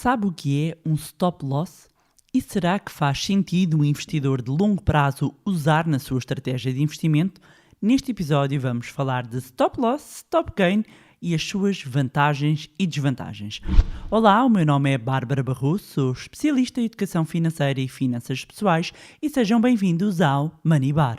Sabe o que é um stop loss? E será que faz sentido um investidor de longo prazo usar na sua estratégia de investimento? Neste episódio vamos falar de stop loss, stop gain e as suas vantagens e desvantagens. Olá, o meu nome é Bárbara Barroso, sou especialista em educação financeira e finanças pessoais e sejam bem-vindos ao Money Bar.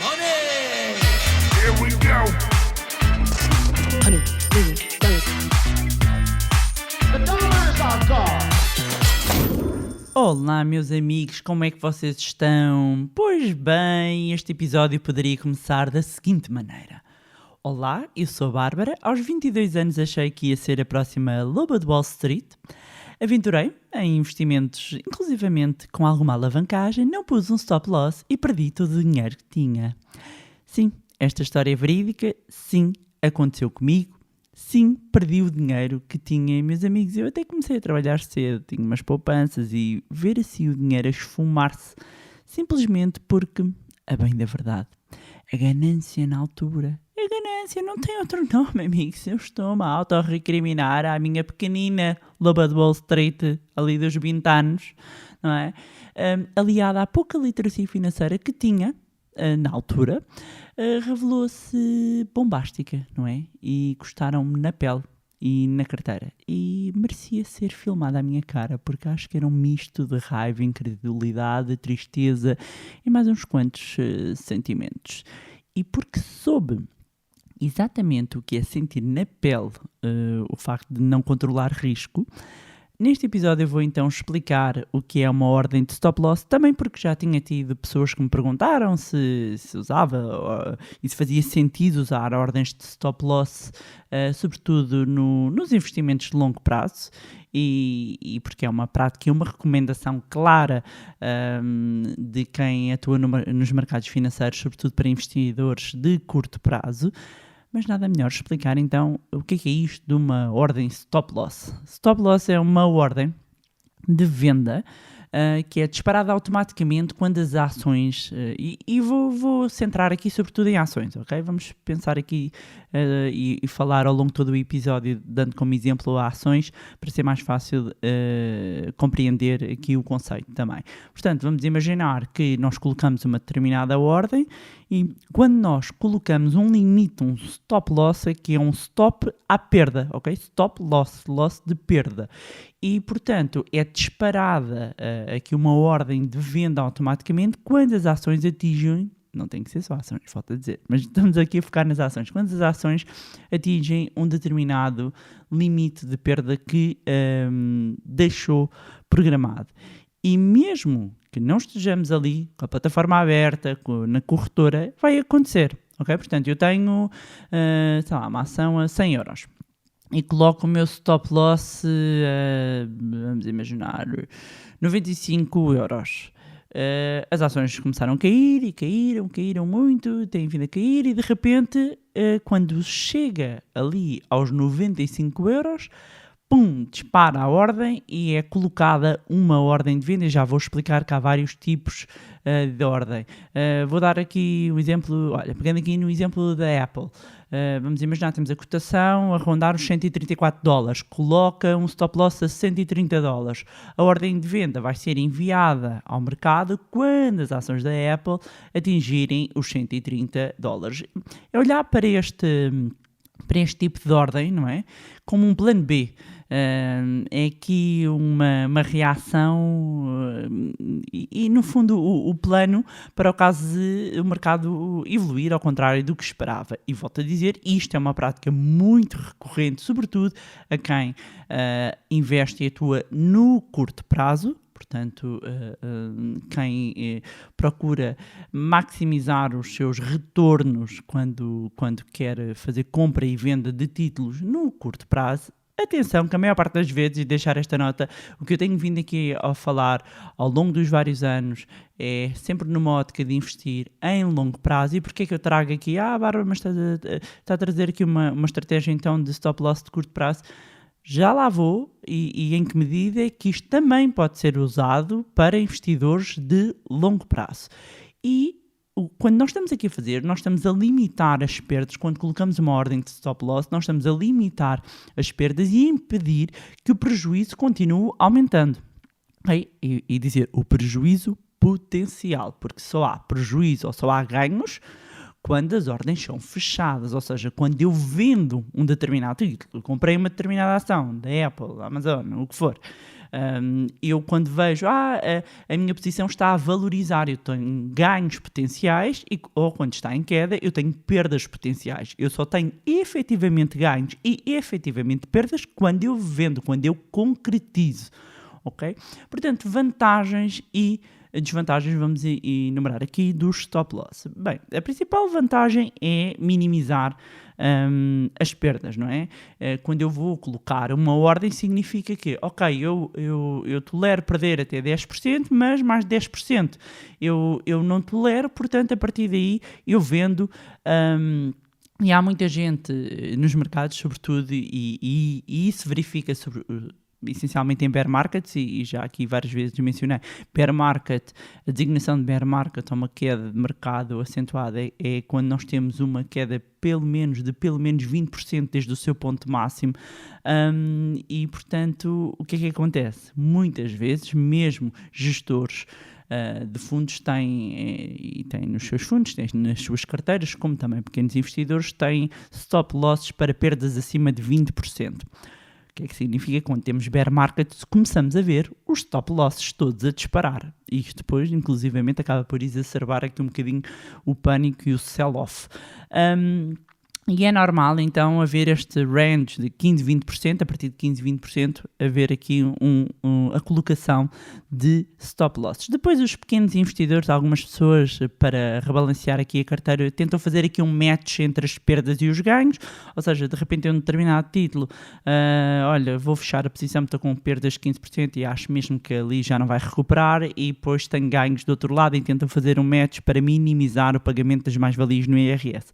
Money! Here we go! The dollars are gone! Olá, meus amigos, como é que vocês estão? Pois bem, este episódio poderia começar da seguinte maneira. Olá, eu sou a Bárbara, aos 22 anos achei que ia ser a próxima loba de Wall Street. Aventurei em investimentos, inclusivamente com alguma alavancagem, não pus um stop loss e perdi todo o dinheiro que tinha. Sim, esta história é verídica, sim, aconteceu comigo. Sim, perdi o dinheiro que tinha, meus amigos. Eu até comecei a trabalhar cedo, tinha umas poupanças e ver assim o dinheiro a esfumar-se, simplesmente porque, a bem da verdade, a ganância na altura, a ganância não tem outro nome, amigos. Eu estou-me a autorrecriminar à minha pequenina loba de Wall Street, ali dos 20 anos, não é? Aliada à pouca literacia financeira que tinha, na altura, revelou-se bombástica, não é? E gostaram-me na pele e na carteira. E merecia ser filmada à minha cara, porque acho que era um misto de raiva, incredulidade, tristeza e mais uns quantos sentimentos. E porque soube exatamente o que é sentir na pele o facto de não controlar risco, neste episódio eu vou então explicar o que é uma ordem de stop loss, também porque já tinha tido pessoas que me perguntaram se usava e se fazia sentido usar ordens de stop loss, sobretudo nos investimentos de longo prazo, e porque é uma prática e uma recomendação clara de quem atua nos mercados financeiros, sobretudo para investidores de curto prazo. Mas nada melhor explicar então o que é isto de uma ordem stop loss. Stop loss é uma ordem de venda que é disparada automaticamente quando as ações, e vou centrar aqui sobretudo em ações, ok? Vamos pensar aqui e falar ao longo de todo o episódio, dando como exemplo ações, para ser mais fácil compreender aqui o conceito também. Portanto, vamos imaginar que nós colocamos uma determinada ordem e quando nós colocamos um limite, um stop loss, aqui é um stop à perda, ok? Stop loss, loss de perda. E, portanto, é disparada aqui uma ordem de venda automaticamente quando as ações atingem, não tem que ser só ações, falta dizer, mas estamos aqui a focar nas ações, quando as ações atingem um determinado limite de perda que deixou programado. E mesmo que não estejamos ali com a plataforma aberta, na corretora, vai acontecer, ok? Portanto, eu tenho, uma ação a 100 euros. E coloco o meu stop loss, vamos imaginar, 95 euros. As ações começaram a cair e caíram muito, têm vindo a cair e de repente, quando chega ali aos 95 euros, pum, dispara a ordem e é colocada uma ordem de venda. E já vou explicar que há vários tipos de ordem. Vou dar aqui um exemplo, pegando aqui no exemplo da Apple. Vamos imaginar, temos a cotação a rondar os 134 dólares, coloca um stop loss a 130 dólares. A ordem de venda vai ser enviada ao mercado quando as ações da Apple atingirem os 130 dólares. É olhar para este tipo de ordem, não é? Como um plano B. É aqui uma reação e no fundo o plano para o caso de o mercado evoluir ao contrário do que esperava. E volto a dizer, isto é uma prática muito recorrente, sobretudo a quem investe e atua no curto prazo. Portanto, quem procura maximizar os seus retornos quando quer fazer compra e venda de títulos no curto prazo, atenção que a maior parte das vezes, e deixar esta nota, o que eu tenho vindo aqui a falar ao longo dos vários anos é sempre numa ótica de investir em longo prazo. E porquê é que eu trago aqui, Bárbara, mas está a trazer aqui uma estratégia então de stop loss de curto prazo? Já lá vou e em que medida é que isto também pode ser usado para investidores de longo prazo. E quando nós estamos aqui a fazer, nós estamos a limitar as perdas. Quando colocamos uma ordem de stop loss, nós estamos a limitar as perdas e a impedir que o prejuízo continue aumentando. Okay? E dizer o prejuízo potencial, porque só há prejuízo ou só há ganhos quando as ordens são fechadas, ou seja, quando eu vendo um determinado título, comprei uma determinada ação da Apple, da Amazon, o que for, eu quando vejo, a minha posição está a valorizar, eu tenho ganhos potenciais, ou quando está em queda, eu tenho perdas potenciais. Eu só tenho efetivamente ganhos e efetivamente perdas quando eu vendo, quando eu concretizo, ok? Portanto, vantagens e desvantagens vamos enumerar aqui do stop loss. Bem, a principal vantagem é minimizar as perdas, não é? Quando eu vou colocar uma ordem significa que, ok, eu tolero perder até 10%, mas mais 10% eu não tolero, portanto a partir daí eu vendo. E há muita gente nos mercados, sobretudo, e isso verifica essencialmente em bear markets, e já aqui várias vezes mencionei, bear market, a designação de bear market, ou uma queda de mercado acentuada, é quando nós temos uma queda de pelo menos 20% desde o seu ponto máximo, e portanto, o que é que acontece? Muitas vezes, mesmo gestores de fundos têm nos seus fundos, têm nas suas carteiras, como também pequenos investidores, têm stop losses para perdas acima de 20%. O que é que significa? Quando temos bear markets, começamos a ver os stop losses todos a disparar. E isto depois, inclusivamente, acaba por exacerbar aqui um bocadinho o pânico e o sell-off. E é normal, então, haver este range de 15-20%, a partir de 15-20%, haver aqui a colocação de stop losses. Depois, os pequenos investidores, algumas pessoas, para rebalancear aqui a carteira, tentam fazer aqui um match entre as perdas e os ganhos, ou seja, de repente, um determinado título, olha, vou fechar a posição, estou com perdas de 15% e acho mesmo que ali já não vai recuperar, e depois tenho ganhos do outro lado e tentam fazer um match para minimizar o pagamento das mais-valias no IRS.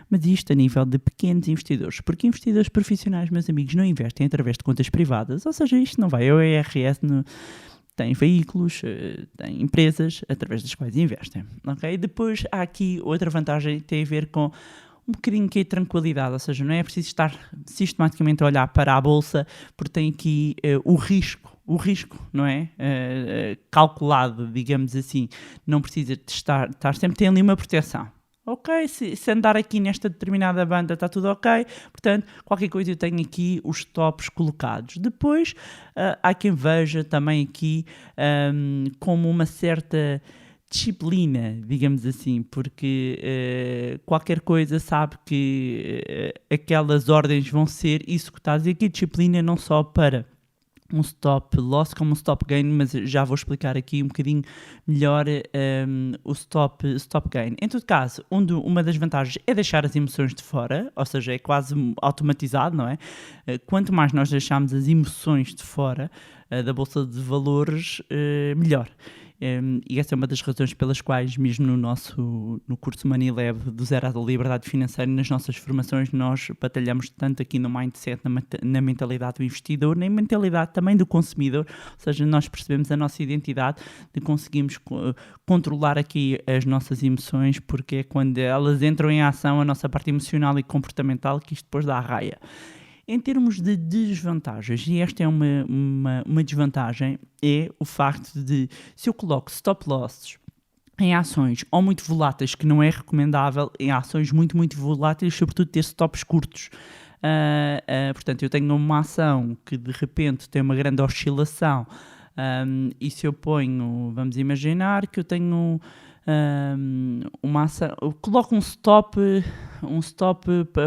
Mas isto a nível de pequenos investidores, porque investidores profissionais, meus amigos, não investem através de contas privadas, ou seja, isto não vai ao IRS, tem veículos, tem empresas através das quais investem, ok? Depois há aqui outra vantagem que tem a ver com um bocadinho que é tranquilidade, ou seja, não é preciso estar sistematicamente a olhar para a bolsa, porque tem aqui o risco, não é? Calculado, digamos assim, não precisa de estar sempre, tem ali uma proteção. Ok, se andar aqui nesta determinada banda está tudo ok, portanto, qualquer coisa eu tenho aqui os tops colocados. Depois, há quem veja também aqui como uma certa disciplina, digamos assim, porque qualquer coisa sabe que aquelas ordens vão ser executadas, e aqui disciplina não só para um stop loss como um stop gain, mas já vou explicar aqui um bocadinho melhor o stop gain. Em todo caso, uma das vantagens é deixar as emoções de fora, ou seja, é quase automatizado, não é? Quanto mais nós deixarmos as emoções de fora da Bolsa de Valores, melhor. E essa é uma das razões pelas quais, mesmo no curso Money Lab do Zero à Liberdade Financeira, nas nossas formações, nós batalhamos tanto aqui no mindset, na mentalidade do investidor, na mentalidade também do consumidor, ou seja, nós percebemos a nossa identidade, de conseguimos controlar aqui as nossas emoções, porque é quando elas entram em ação, a nossa parte emocional e comportamental, que isto depois dá a raia. Em termos de desvantagens, e esta é uma desvantagem, é o facto de, se eu coloco stop losses em ações ou muito voláteis, que não é recomendável, em ações muito, muito voláteis, sobretudo ter stops curtos. Portanto, eu tenho uma ação que de repente tem uma grande oscilação, e se eu ponho, vamos imaginar que eu tenho uma ação, eu coloco um stop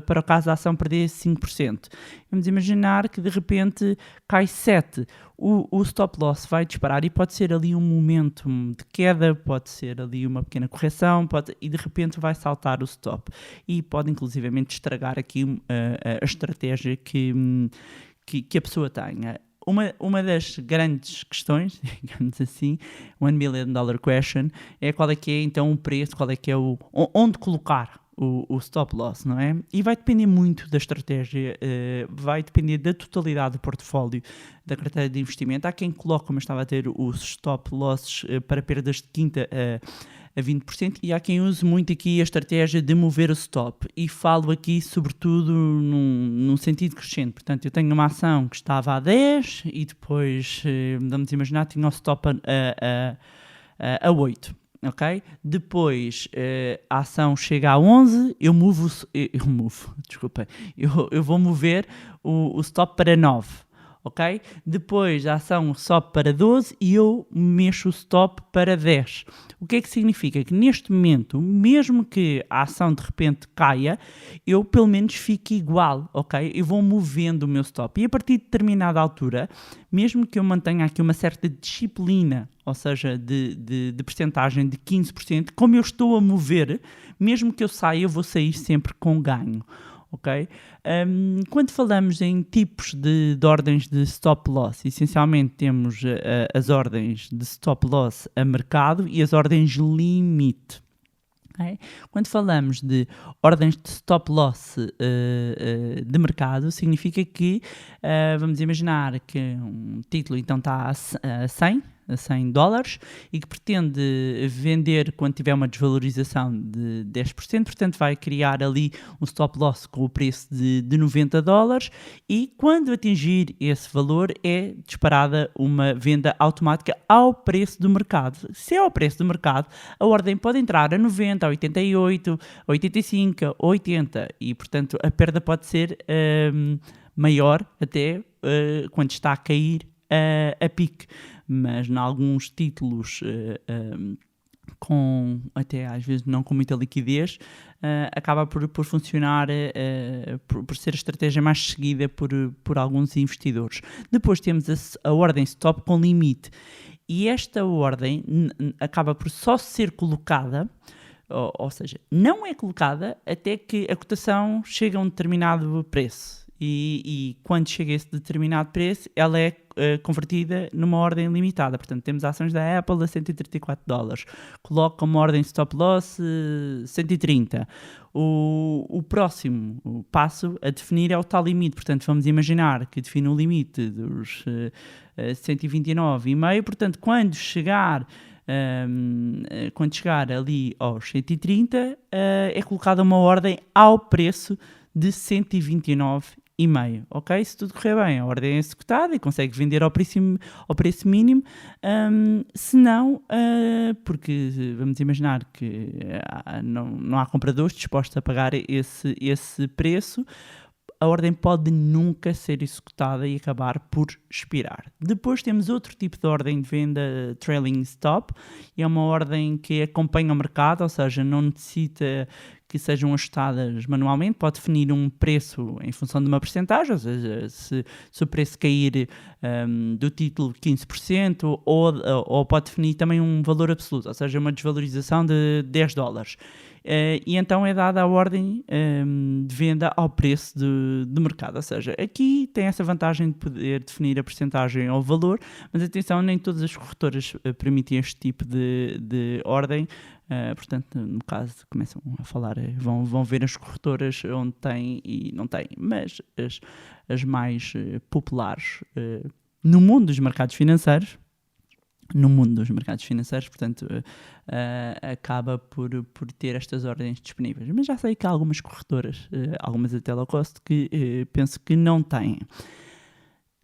para o caso da ação perder 5%. Vamos imaginar que de repente cai 7%. O stop loss vai disparar e pode ser ali um momento de queda, pode ser ali uma pequena correção, e de repente vai saltar o stop. E pode inclusivamente estragar aqui a estratégia que a pessoa tenha. Uma das grandes questões, digamos assim, $1 million question, é qual é que é então o preço, qual é que é onde colocar o stop loss, não é? E vai depender muito da estratégia, vai depender da totalidade do portfólio da carteira de investimento. Há quem coloca, como estava a ter, os stop losses para perdas de quinta a 20%, e há quem use muito aqui a estratégia de mover o stop, e falo aqui sobretudo num sentido crescente. Portanto, eu tenho uma ação que estava a 10 e depois, vamos imaginar, tinha o stop a 8. Ok? Depois a ação chega a 11, eu vou mover o stop para 9. Ok? Depois a ação sobe para 12 e eu mexo o stop para 10. O que é que significa? Que neste momento, mesmo que a ação de repente caia, eu pelo menos fico igual, ok? Eu vou movendo o meu stop. E a partir de determinada altura, mesmo que eu mantenha aqui uma certa disciplina, ou seja, de percentagem de 15%, como eu estou a mover, mesmo que eu saia, eu vou sair sempre com ganho. Okay? Quando falamos em tipos de ordens de stop loss, essencialmente temos as ordens de stop loss a mercado e as ordens limite. Okay? Quando falamos de ordens de stop loss de mercado, significa que vamos imaginar que um título então está a 100 $100 e que pretende vender quando tiver uma desvalorização de 10%, portanto vai criar ali um stop loss com o preço de $90 e quando atingir esse valor é disparada uma venda automática ao preço do mercado. Se é ao preço do mercado, a ordem pode entrar a 90, a 88, a 85, a 80 e portanto a perda pode ser maior até quando está a cair a pique. Mas em alguns títulos com até às vezes não com muita liquidez, acaba por funcionar, por ser a estratégia mais seguida por alguns investidores. Depois temos a ordem stop com limite e esta ordem acaba por só ser colocada, ou seja, não é colocada até que a cotação chega a um determinado preço. E quando chega a esse determinado preço, ela é convertida numa ordem limitada. Portanto, temos ações da Apple a $134. Coloca uma ordem stop loss 130. O próximo passo a definir é o tal limite. Portanto, vamos imaginar que define o limite dos 129,5. Portanto, quando chegar ali aos 130, é colocada uma ordem ao preço de 129,5, ok? Se tudo correr bem, a ordem é executada e consegue vender ao preço mínimo, se não, porque vamos imaginar que não há compradores dispostos a pagar esse preço, a ordem pode nunca ser executada e acabar por expirar. Depois temos outro tipo de ordem de venda, trailing stop, e é uma ordem que acompanha o mercado, ou seja, não necessita que sejam ajustadas manualmente, pode definir um preço em função de uma percentagem, ou seja, se o preço cair do título 15%, ou pode definir também um valor absoluto, ou seja, uma desvalorização de $10. E então é dada a ordem de venda ao preço do mercado, ou seja, aqui tem essa vantagem de poder definir a percentagem ou o valor, mas atenção, nem todas as corretoras permitem este tipo de ordem. Portanto, no caso, começam a falar, vão ver as corretoras onde tem e não tem, mas as mais populares no mundo dos mercados financeiros, portanto, acaba por ter estas ordens disponíveis. Mas já sei que há algumas corretoras, algumas até low cost, que penso que não têm.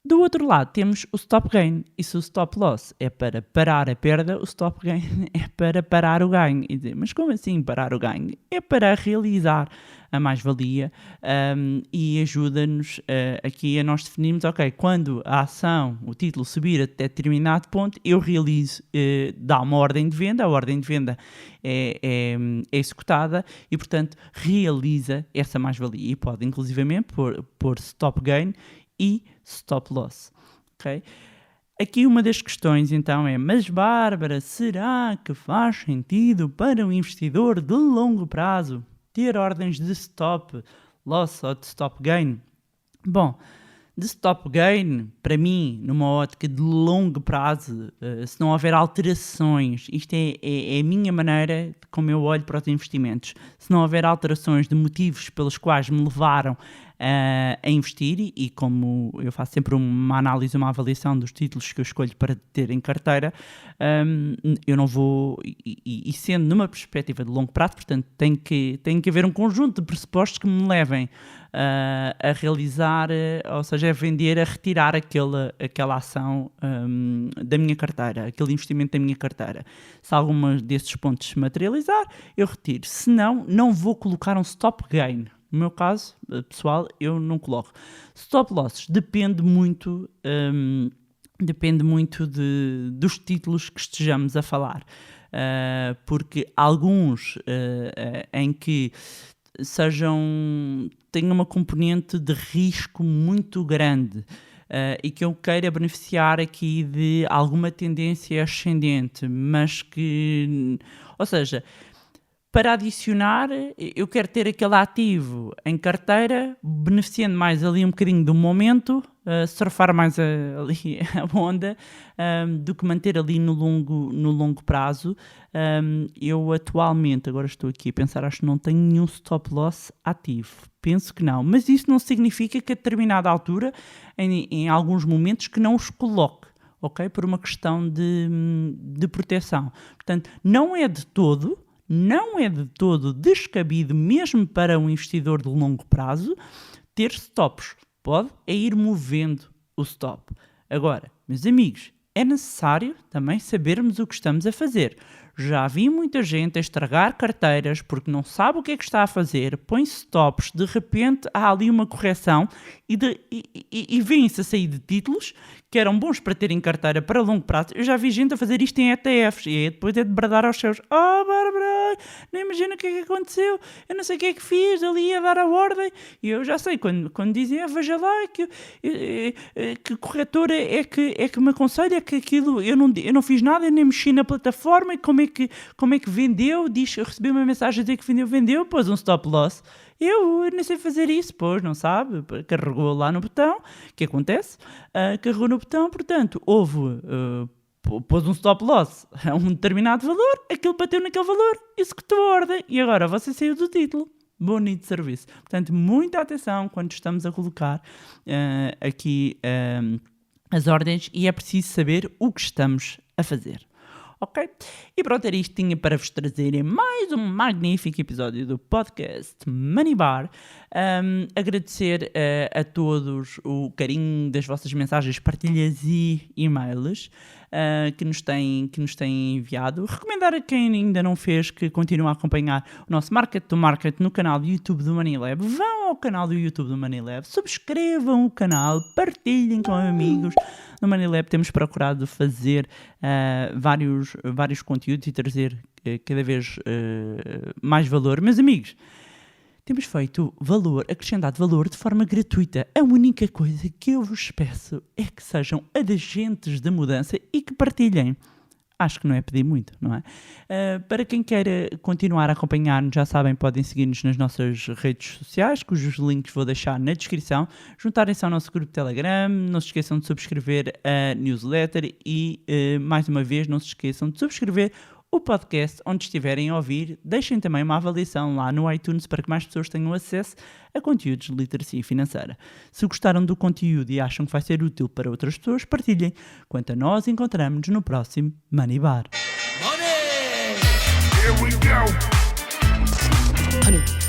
Do outro lado temos o stop gain, e se o stop loss é para parar a perda, o stop gain é para parar o ganho. E dizer, mas como assim parar o ganho? É para realizar a mais-valia e ajuda-nos aqui a nós definirmos, ok, quando a ação, o título subir até determinado ponto, eu realizo, dá uma ordem de venda, a ordem de venda é executada e, portanto, realiza essa mais-valia. E pode, inclusivamente, pôr stop gain e stop loss, ok? Aqui uma das questões então é, mas Bárbara, será que faz sentido para um investidor de longo prazo ter ordens de stop loss ou de stop gain? Bom, de stop gain, para mim, numa ótica de longo prazo, se não houver alterações, isto é a minha maneira de como eu olho para os investimentos, se não houver alterações de motivos pelos quais me levaram a investir e como eu faço sempre uma análise, uma avaliação dos títulos que eu escolho para ter em carteira, eu não vou, e sendo numa perspectiva de longo prazo, portanto tem que haver um conjunto de pressupostos que me levem a realizar, ou seja, a vender, a retirar aquela ação da minha carteira, aquele investimento da minha carteira. Se algum desses pontos se materializar, eu retiro. Se não vou colocar um stop gain. No meu caso, pessoal, eu não coloco. Stop losses depende muito dos títulos que estejamos a falar. Porque alguns em que tenham uma componente de risco muito grande e que eu queira beneficiar aqui de alguma tendência ascendente, mas que, ou seja, para adicionar, eu quero ter aquele ativo em carteira, beneficiando mais ali um bocadinho do momento, surfar mais ali a onda, do que manter ali no longo prazo. Eu atualmente, agora estou aqui a pensar, acho que não tenho nenhum stop loss ativo. Penso que não, mas isso não significa que a determinada altura, em alguns momentos, que não os coloque. Ok? Por uma questão de proteção. Portanto, não é de todo descabido, mesmo para um investidor de longo prazo, ter stops. Pode ir movendo o stop. Agora, meus amigos, é necessário também sabermos o que estamos a fazer. Já vi muita gente a estragar carteiras porque não sabe o que é que está a fazer, põe stops, de repente há ali uma correção e vêm-se a sair de títulos que eram bons para ter em carteira para longo prazo. Eu já vi gente a fazer isto em ETFs e depois é de bradar aos céus: "Oh, Bárbara, não imagina o que é que aconteceu, eu não sei o que é que fiz, ali a dar a ordem." E eu já sei, quando dizem: "Veja lá, que corretora é que me aconselha, que aquilo, eu não fiz nada, eu nem mexi na plataforma, e como é que vendeu?" Eu recebi uma mensagem a dizer que vendeu, pôs um stop loss. Eu nem sei fazer isso, pois, não sabe, carregou lá no botão, o que acontece? Carregou no botão, portanto, pôs um stop loss a um determinado valor, aquilo bateu naquele valor, executou a ordem, e agora você saiu do título. Bonito serviço. Portanto, muita atenção quando estamos a colocar aqui as ordens, e é preciso saber o que estamos a fazer. Ok? E pronto, era isto que tinha para vos trazer mais um magnífico episódio do podcast Money Bar. Agradecer a todos o carinho das vossas mensagens, partilhas e e-mails que nos têm enviado. Recomendar a quem ainda não fez que continue a acompanhar o nosso Market to Market no canal do YouTube do Money Lab. Vão ao canal do YouTube do Money Lab, subscrevam o canal, partilhem com amigos. No Money Lab temos procurado fazer vários conteúdos e trazer cada vez mais valor. Meus amigos, temos feito acrescentado valor de forma gratuita. A única coisa que eu vos peço é que sejam agentes da mudança e que partilhem. Acho que não é pedir muito, não é? Para quem queira continuar a acompanhar-nos, já sabem, podem seguir-nos nas nossas redes sociais, cujos links vou deixar na descrição. Juntarem-se ao nosso grupo de Telegram, não se esqueçam de subscrever a newsletter e, mais uma vez, não se esqueçam de subscrever o podcast onde estiverem a ouvir. Deixem também uma avaliação lá no iTunes para que mais pessoas tenham acesso a conteúdos de literacia financeira. Se gostaram do conteúdo e acham que vai ser útil para outras pessoas, partilhem. Quanto a nós, encontramos-nos no próximo Money Bar. Money! Here we go! Honey.